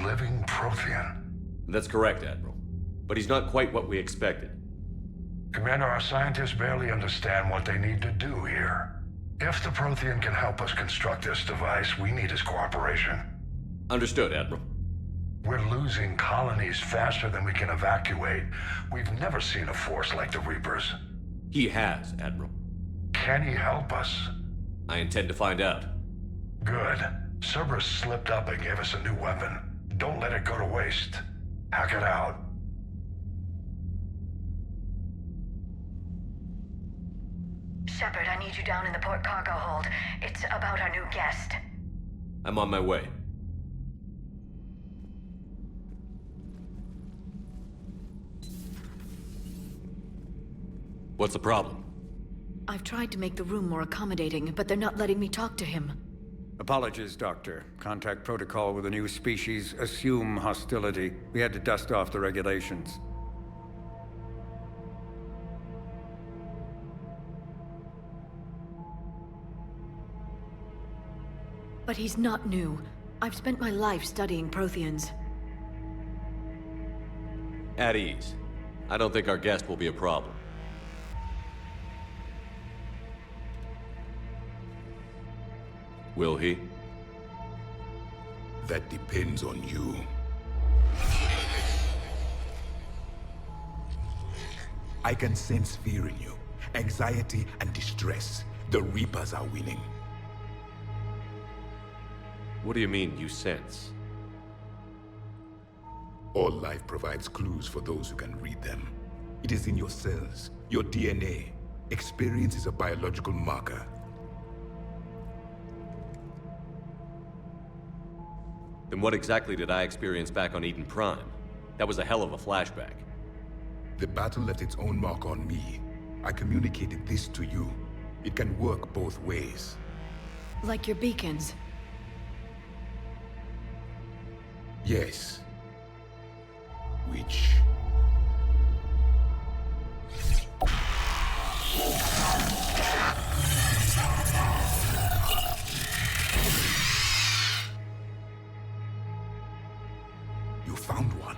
living Prothean. That's correct, Admiral. But he's not quite what we expected. Commander, our scientists barely understand what they need to do here. If the Prothean can help us construct this device, we need his cooperation. Understood, Admiral. We're losing colonies faster than we can evacuate. We've never seen a force like the Reapers. He has, Admiral. Can he help us? I intend to find out. Good. Cerberus slipped up and gave us a new weapon. Don't let it go to waste. Hack it out. Shepard, I need you down in the port cargo hold. It's about our new guest. I'm on my way. What's the problem? I've tried to make the room more accommodating, but they're not letting me talk to him. Apologies, Doctor. Contact protocol with a new species. Assume hostility. We had to dust off the regulations. But he's not new. I've spent my life studying Protheans. At ease. I don't think our guest will be a problem. Will he? That depends on you. I can sense fear in you, anxiety and distress. The Reapers are winning. What do you mean, you sense? All life provides clues for those who can read them. It is in your cells, your DNA. Experience is a biological marker. Then what exactly did I experience back on Eden Prime? That was a hell of a flashback. The battle left its own mark on me. I communicated this to you. It can work both ways. Like your beacons. Yes. Which... You found one.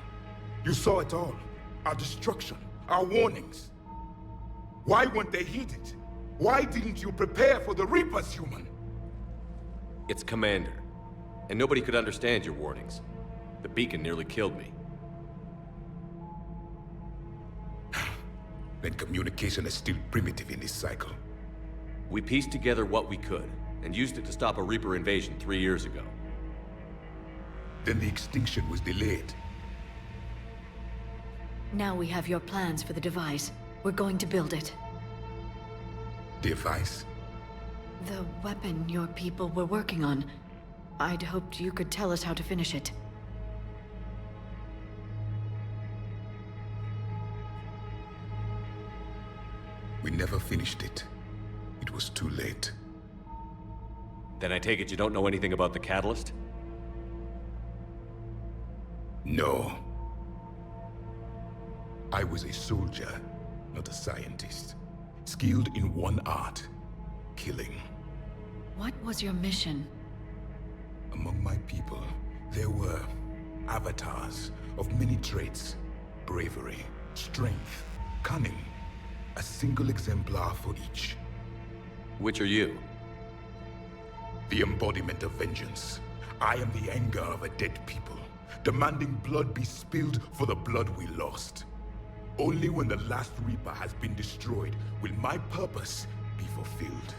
You saw it all. Our destruction, our warnings. Why weren't they heeded? Why didn't you prepare for the Reapers, human? It's Commander. And nobody could understand your warnings. The beacon nearly killed me. Then communication is still primitive in this cycle. We pieced together what we could, and used it to stop a Reaper invasion 3 years ago. Then the extinction was delayed. Now we have your plans for the device. We're going to build it. Device? The weapon your people were working on. I'd hoped you could tell us how to finish it. We never finished it. It was too late. Then I take it you don't know anything about the catalyst? No. I was a soldier, not a scientist. Skilled in one art, killing. What was your mission? Among my people, there were avatars of many traits. Bravery, strength, cunning. A single exemplar for each. Which are you? The embodiment of vengeance. I am the anger of a dead people, demanding blood be spilled for the blood we lost. Only when the last Reaper has been destroyed will my purpose be fulfilled.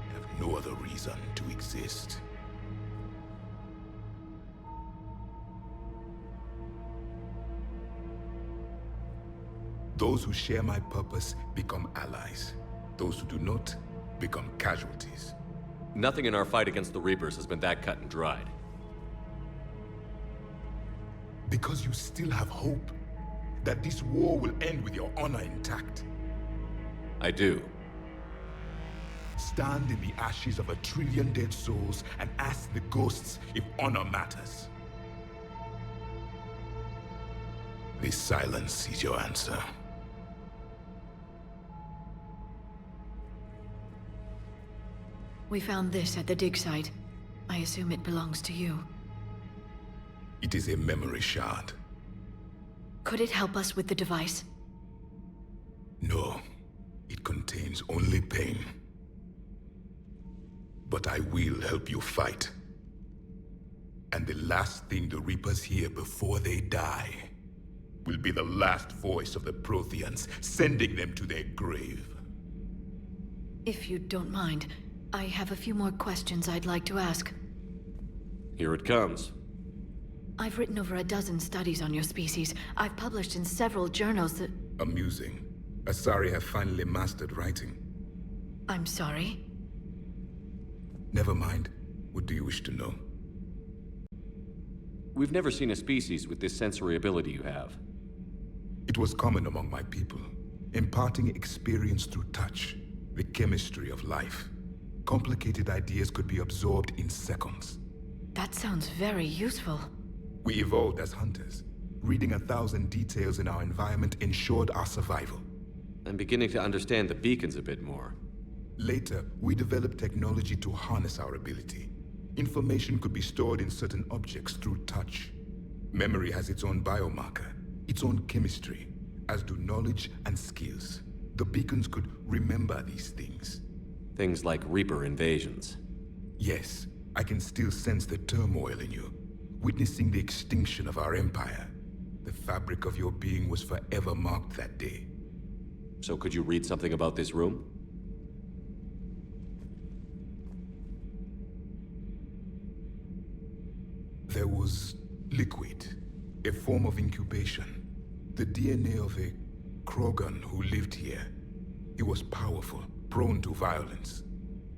I have no other reason to exist. Those who share my purpose become allies. Those who do not become casualties. Nothing in our fight against the Reapers has been that cut and dried. Because you still have hope that this war will end with your honor intact. I do. Stand in the ashes of 1 trillion dead souls and ask the ghosts if honor matters. This silence is your answer. We found this at the dig site. I assume it belongs to you. It is a memory shard. Could it help us with the device? No, it contains only pain. But I will help you fight. And the last thing the Reapers hear before they die will be the last voice of the Protheans, sending them to their grave. If you don't mind, I have a few more questions I'd like to ask. Here it comes. I've written over a dozen studies on your species. I've published in several journals that... Amusing. Asari have finally mastered writing. I'm sorry? Never mind. What do you wish to know? We've never seen a species with this sensory ability you have. It was common among my people, imparting experience through touch, the chemistry of life. Complicated ideas could be absorbed in seconds. That sounds very useful. We evolved as hunters. Reading 1,000 details in our environment ensured our survival. I'm beginning to understand the beacons a bit more. Later, we developed technology to harness our ability. Information could be stored in certain objects through touch. Memory has its own biomarker, its own chemistry, as do knowledge and skills. The beacons could remember these things. Things like Reaper invasions. Yes, I can still sense the turmoil in you, witnessing the extinction of our empire. The fabric of your being was forever marked that day. So could you read something about this room? There was liquid, a form of incubation. The DNA of a Krogan who lived here. He was powerful, prone to violence.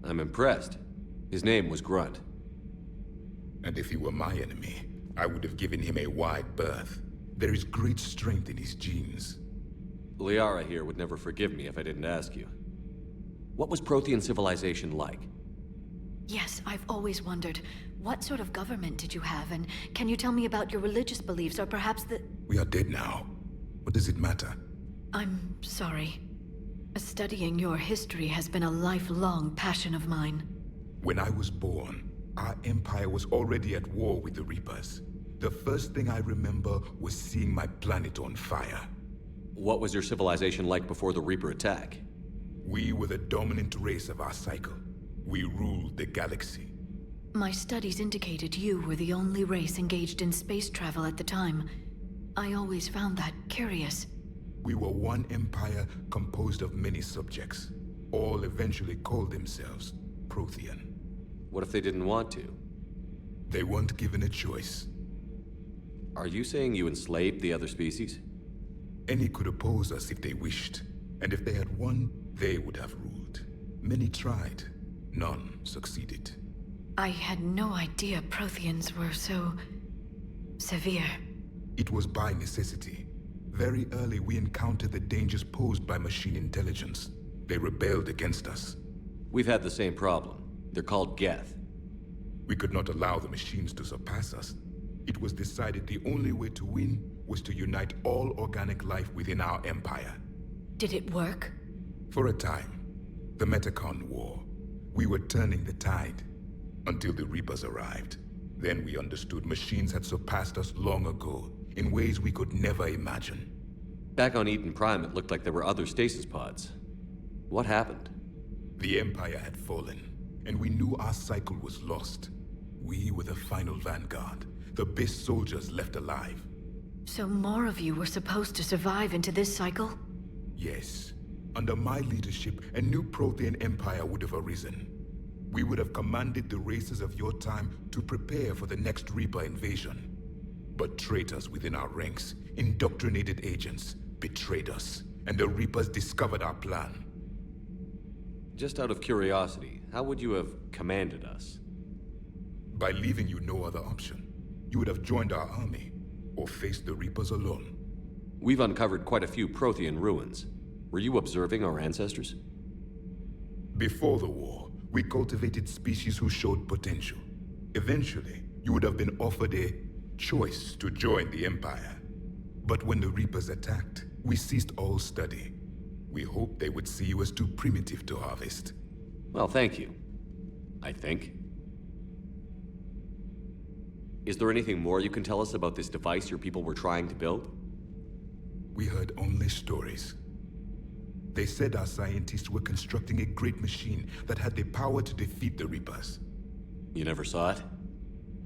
I'm impressed. His name was Grunt. And if he were my enemy, I would have given him a wide berth. There is great strength in his genes. Liara here would never forgive me if I didn't ask you. What was Prothean civilization like? Yes, I've always wondered, what sort of government did you have, and can you tell me about your religious beliefs, or perhaps the... We are dead now. What does it matter? I'm sorry. Studying your history has been a lifelong passion of mine. When I was born, our empire was already at war with the Reapers. The first thing I remember was seeing my planet on fire. What was your civilization like before the Reaper attack? We were the dominant race of our cycle. We ruled the galaxy. My studies indicated you were the only race engaged in space travel at the time. I always found that curious. We were one empire composed of many subjects. All eventually called themselves Prothean. What if they didn't want to? They weren't given a choice. Are you saying you enslaved the other species? Any could oppose us if they wished. And if they had won, they would have ruled. Many tried. None succeeded. I had no idea Protheans were so... severe. It was by necessity. Very early we encountered the dangers posed by machine intelligence. They rebelled against us. We've had the same problem. They're called Geth. We could not allow the machines to surpass us. It was decided the only way to win was to unite all organic life within our empire. Did it work? For a time. The Metacon War. We were turning the tide. Until the Reapers arrived. Then we understood machines had surpassed us long ago, in ways we could never imagine. Back on Eden Prime, it looked like there were other stasis pods. What happened? The Empire had fallen, and we knew our cycle was lost. We were the final vanguard, the best soldiers left alive. So more of you were supposed to survive into this cycle? Yes. Under my leadership, a new Prothean empire would have arisen. We would have commanded the races of your time to prepare for the next Reaper invasion. But traitors within our ranks, indoctrinated agents, betrayed us, and the Reapers discovered our plan. Just out of curiosity, how would you have commanded us? By leaving you no other option. You would have joined our army, or faced the Reapers alone. We've uncovered quite a few Prothean ruins. Were you observing our ancestors? Before the war, we cultivated species who showed potential. Eventually, you would have been offered a choice to join the Empire. But when the Reapers attacked, we ceased all study. We hoped they would see you as too primitive to harvest. Well, thank you. I think. Is there anything more you can tell us about this device your people were trying to build? We heard only stories. They said our scientists were constructing a great machine that had the power to defeat the Reapers. You never saw it?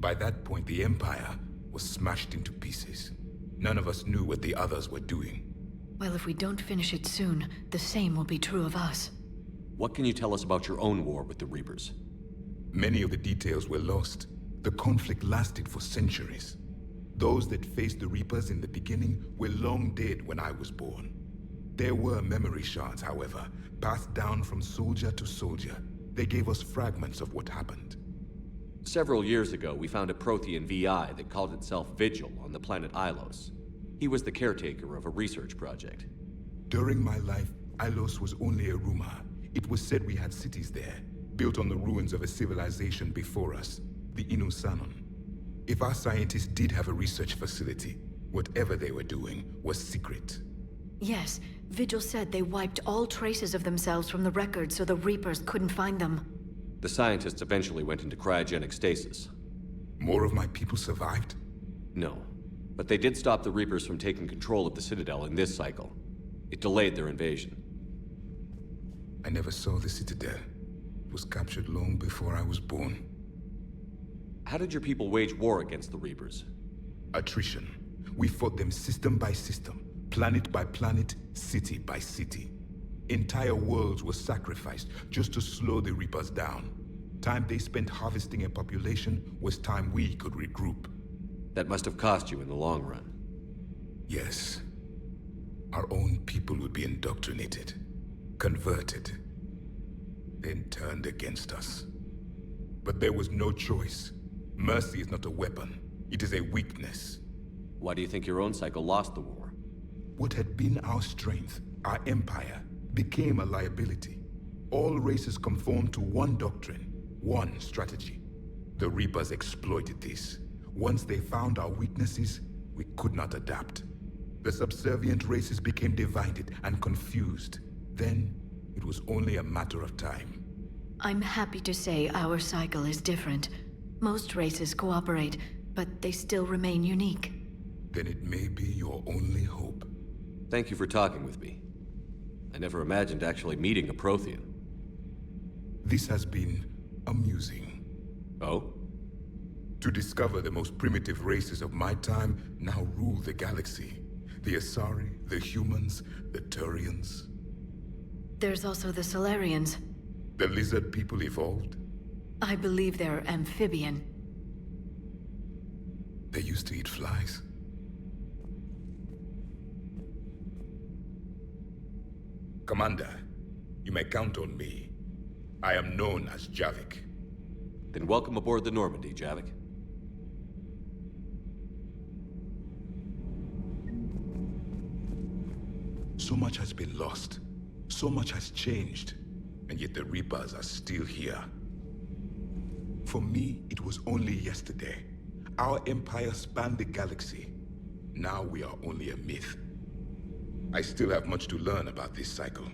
By that point, the Empire was smashed into pieces. None of us knew what the others were doing. Well, if we don't finish it soon, the same will be true of us. What can you tell us about your own war with the Reapers? Many of the details were lost. The conflict lasted for centuries. Those that faced the Reapers in the beginning were long dead when I was born. There were memory shards, however, passed down from soldier to soldier. They gave us fragments of what happened. Several years ago, we found a Prothean VI that called itself Vigil on the planet Ilos. He was the caretaker of a research project. During my life, Ilos was only a rumor. It was said we had cities there, built on the ruins of a civilization before us, the Inusanon. If our scientists did have a research facility, whatever they were doing was secret. Yes, Vigil said they wiped all traces of themselves from the records so the Reapers couldn't find them. The scientists eventually went into cryogenic stasis. More of my people survived? No, but they did stop the Reapers from taking control of the Citadel in this cycle. It delayed their invasion. I never saw the Citadel. It was captured long before I was born. How did your people wage war against the Reapers? Attrition. We fought them system by system, planet by planet, city by city. Entire worlds were sacrificed just to slow the Reapers down. Time they spent harvesting a population was time we could regroup. That must have cost you in the long run. Yes. Our own people would be indoctrinated, converted, then turned against us. But there was no choice. Mercy is not a weapon. It is a weakness. Why do you think your own cycle lost the war? What had been our strength, our empire, became a liability. All races conformed to one doctrine, one strategy. The Reapers exploited this. Once they found our weaknesses, we could not adapt. The subservient races became divided and confused. Then, it was only a matter of time. I'm happy to say our cycle is different. Most races cooperate, but they still remain unique. Then it may be your only hope. Thank you for talking with me. I never imagined actually meeting a Prothean. This has been amusing. Oh? To discover the most primitive races of my time now rule the galaxy. The Asari, the humans, the Turians. There's also the Solarians. The lizard people evolved. I believe they're amphibian. They used to eat flies. Commander, you may count on me. I am known as Javik. Then welcome aboard the Normandy, Javik. So much has been lost. So much has changed. And yet the Reapers are still here. For me, it was only yesterday. Our empire spanned the galaxy. Now we are only a myth. I still have much to learn about this cycle.